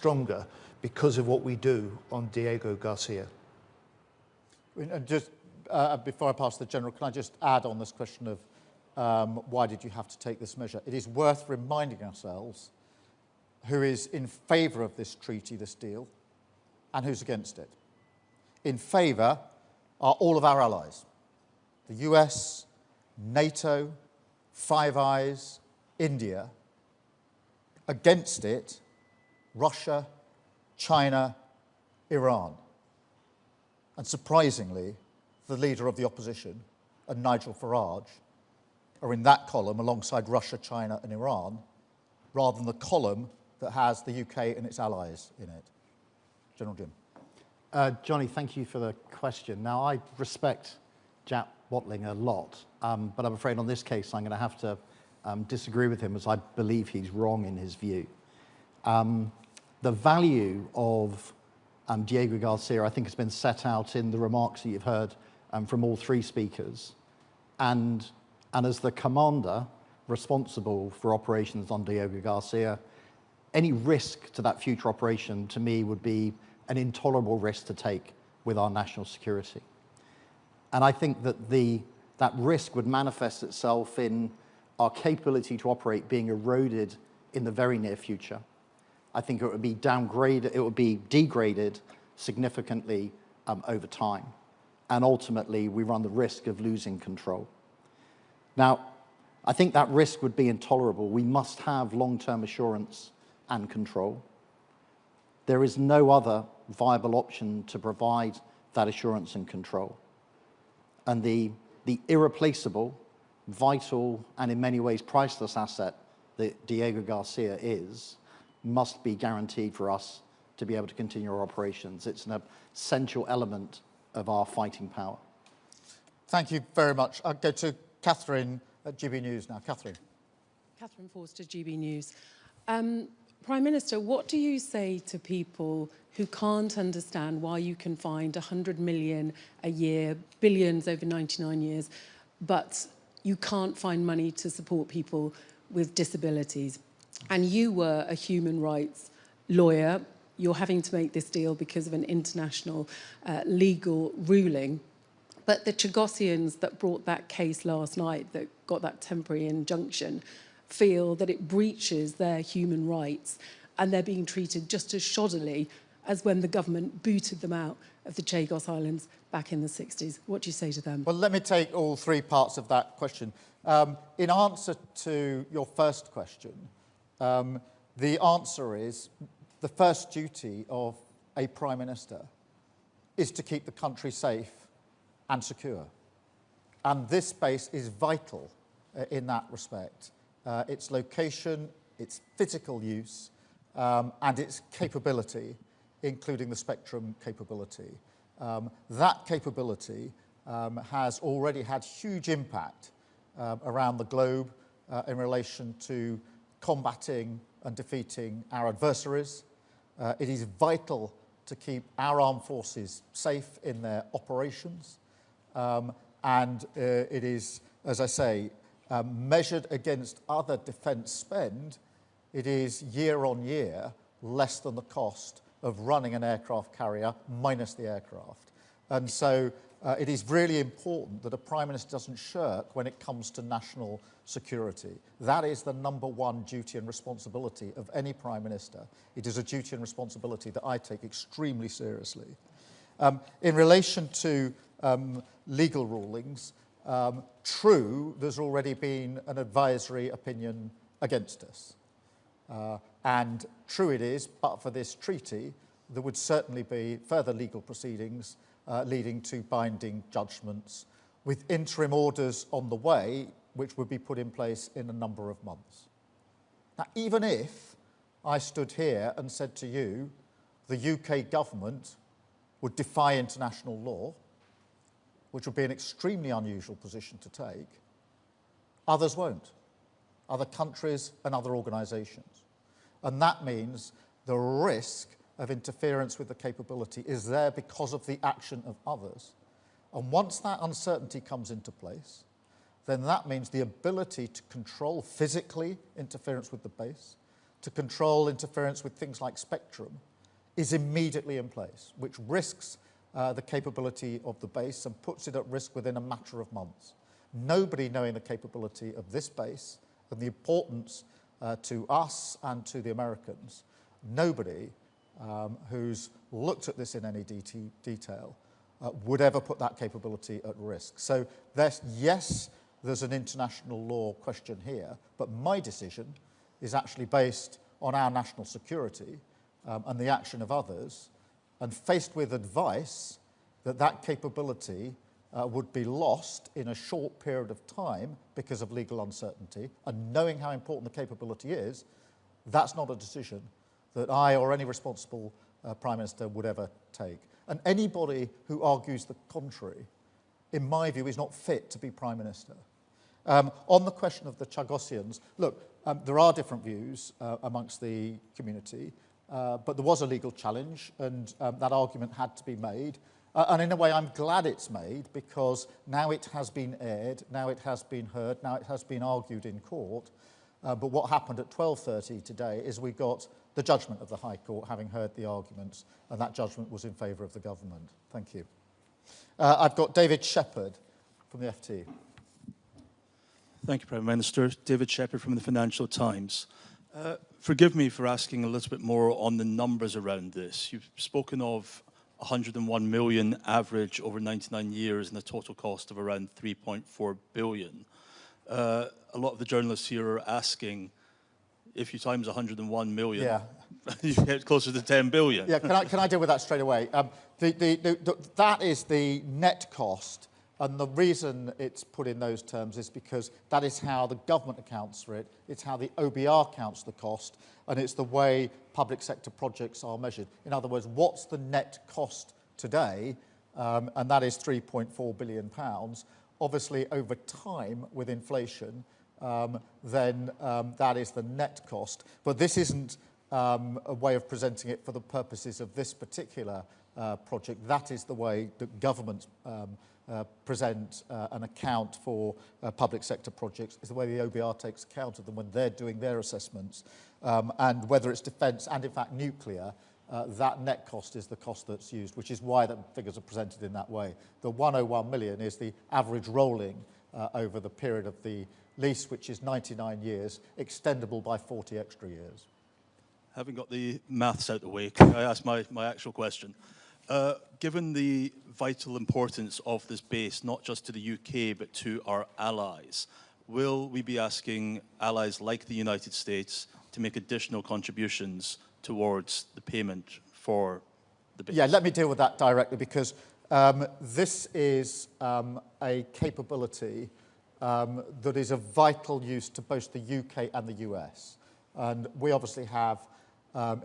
stronger because of what we do on Diego Garcia. And just before I pass to the General, can I just add on this question of why did you have to take this measure? It is worth reminding ourselves who is in favour of this treaty, this deal, and who's against it. In favour are all of our allies, the US, NATO, Five Eyes, India. Against it, Russia, China, Iran. And surprisingly, the leader of the opposition and Nigel Farage are in that column alongside Russia, China and Iran, rather than the column that has the UK and its allies in it. General Jim. Johnny, thank you for the question. Now, I respect Jack Watling a lot, but I'm afraid on this case I'm going to have to disagree with him, as I believe he's wrong in his view. The value of Diego Garcia, I think, has been set out in the remarks that you've heard from all three speakers. And as the commander responsible for operations on Diego Garcia, any risk to that future operation, to me, would be an intolerable risk to take with our national security. And I think that that risk would manifest itself in our capability to operate being eroded in the very near future. I think it would be downgraded, it would be degraded significantly over time. And ultimately, we run the risk of losing control. Now, I think that risk would be intolerable. We must have long-term assurance and control. There is no other viable option to provide that assurance and control. And the irreplaceable, vital, and in many ways priceless asset that Diego Garcia is, must be guaranteed for us to be able to continue our operations. It's an essential element of our fighting power. Thank you very much. I'll go to Catherine at GB News now. Catherine. Catherine Forster, GB News. Prime Minister, what do you say to people who can't understand why you can find 100 million a year, billions over 99 years, but you can't find money to support people with disabilities? And you were a human rights lawyer. You're having to make this deal because of an international legal ruling. But the Chagosians that brought that case last night, that got that temporary injunction, feel that it breaches their human rights, and they're being treated just as shoddily as when the government booted them out of the Chagos Islands back in the 60s. What do you say to them? Well, let me take all three parts of that question. In answer to your first question, the answer is the first duty of a Prime Minister is to keep the country safe and secure. And this base is vital in that respect. Its location, its physical use, and its capability, including the spectrum capability. That capability has already had huge impact around the globe in relation to combating and defeating our adversaries. It is vital to keep our armed forces safe in their operations. And it is, as I say, measured against other defence spend, it is year on year less than the cost of running an aircraft carrier minus the aircraft. And so it is really important that a Prime Minister doesn't shirk when it comes to national security. That is the number one duty and responsibility of any Prime Minister. It is a duty and responsibility that I take extremely seriously. In relation to legal rulings, true, there's already been an advisory opinion against us. And true it is, but for this treaty, there would certainly be further legal proceedings leading to binding judgments with interim orders on the way, which would be put in place in a number of months. Now, even if I stood here and said to you, the UK government would defy international law, which would be an extremely unusual position to take, others won't. Other countries and other organisations. And that means the risk of interference with the capability is there because of the action of others. And once that uncertainty comes into place, then that means the ability to control physically interference with the base, to control interference with things like spectrum is immediately in place, which risks the capability of the base and puts it at risk within a matter of months. Nobody knowing the capability of this base and the importance to us and to the Americans, nobody who's looked at this in any detail would ever put that capability at risk. So yes, there's an international law question here, but my decision is actually based on our national security and the action of others, and faced with advice that that capability would be lost in a short period of time because of legal uncertainty, and knowing how important the capability is, that's not a decision that I or any responsible Prime Minister would ever take. And anybody who argues the contrary, in my view, is not fit to be Prime Minister. On the question of the Chagosians, look, there are different views amongst the community, but there was a legal challenge, and that argument had to be made. And in a way, I'm glad it's made, because now it has been aired, now it has been heard, now it has been argued in court. But what happened at 12:30 today is we got the judgment of the High Court, having heard the arguments, and that judgment was in favour of the government. Thank you. I've got David Shepherd from the FT. Thank you, Prime Minister. David Shepherd from the Financial Times. Forgive me for asking a little bit more on the numbers around this. You've spoken of 101 million average over 99 years and a total cost of around 3.4 billion. A lot of the journalists here are asking, if you times 101 million, you get closer to 10 billion. Yeah, can I deal with that straight away? That is the net cost, and the reason it's put in those terms is because that is how the government accounts for it, it's how the OBR counts the cost, and it's the way public sector projects are measured. In other words, what's the net cost today? And that is £3.4 billion. Obviously, over time, with inflation, then that is the net cost. But this isn't a way of presenting it for the purposes of this particular project. That is the way that governments present an account for public sector projects. It's the way the OBR takes account of them when they're doing their assessments. And whether it's defence and, in fact, nuclear, that net cost is the cost that's used, which is why the figures are presented in that way. The 101 million is the average rolling over the period of the lease, which is 99 years, extendable by 40 extra years. Having got the maths out the way, can I ask my actual question? Given the vital importance of this base, not just to the UK, but to our allies, will we be asking allies like the United States to make additional contributions towards the payment for the base? Yeah, let me deal with that directly, because this is a capability that is of vital use to both the UK and the US. And we obviously have,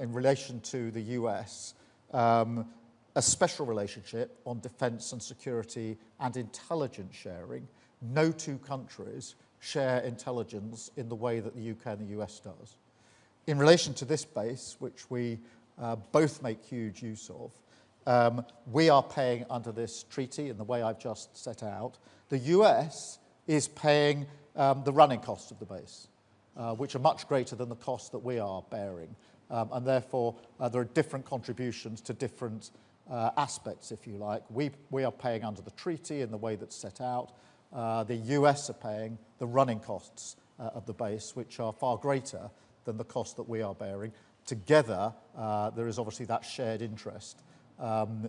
in relation to the US, a special relationship on defence and security and intelligence sharing. No two countries share intelligence in the way that the UK and the US does. In relation to this base, which we both make huge use of, we are paying under this treaty in the way I've just set out. The US is paying the running costs of the base, which are much greater than the costs that we are bearing. And therefore, there are different contributions to different aspects, if you like. We are paying under the treaty in the way that's set out. The US are paying the running costs of the base, which are far greater than the cost that we are bearing. Together, there is obviously that shared interest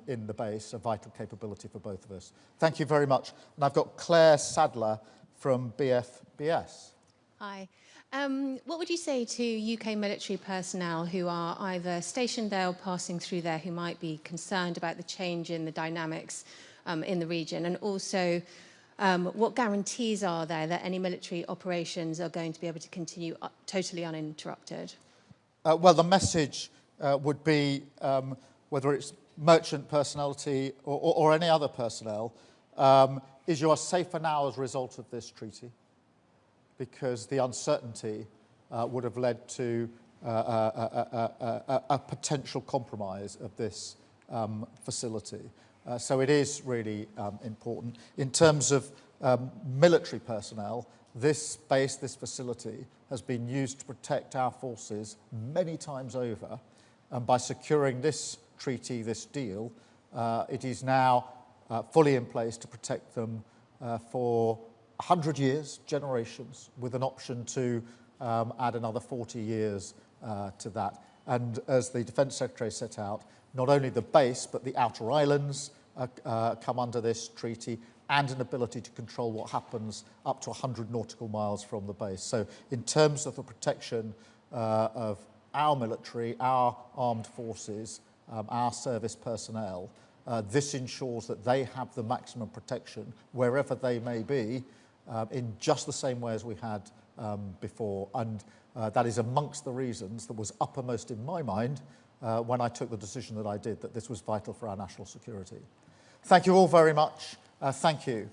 in the base, a vital capability for both of us. Thank you very much. And I've got Claire Sadler from BFBS. Hi. What would you say to UK military personnel who are either stationed there or passing through there, who might be concerned about the change in the dynamics in the region? And also, what guarantees are there that any military operations are going to be able to continue totally uninterrupted? Well, the message would be, whether it's merchant personality or any other personnel, is you are safer now as a result of this treaty, because the uncertainty would have led to a potential compromise of this facility. So it is really important. In terms of military personnel, this base, this facility, has been used to protect our forces many times over. And by securing this treaty, this deal, it is now fully in place to protect them for 100 years, generations, with an option to add another 40 years to that. And as the Defence Secretary set out, not only the base, but the outer islands come under this treaty, and an ability to control what happens up to 100 nautical miles from the base. So in terms of the protection of our military, our armed forces, our service personnel, this ensures that they have the maximum protection wherever they may be, in just the same way as we had before. And that is amongst the reasons that was uppermost in my mind when I took the decision that I did, that this was vital for our national security. Thank you all very much. Thank you.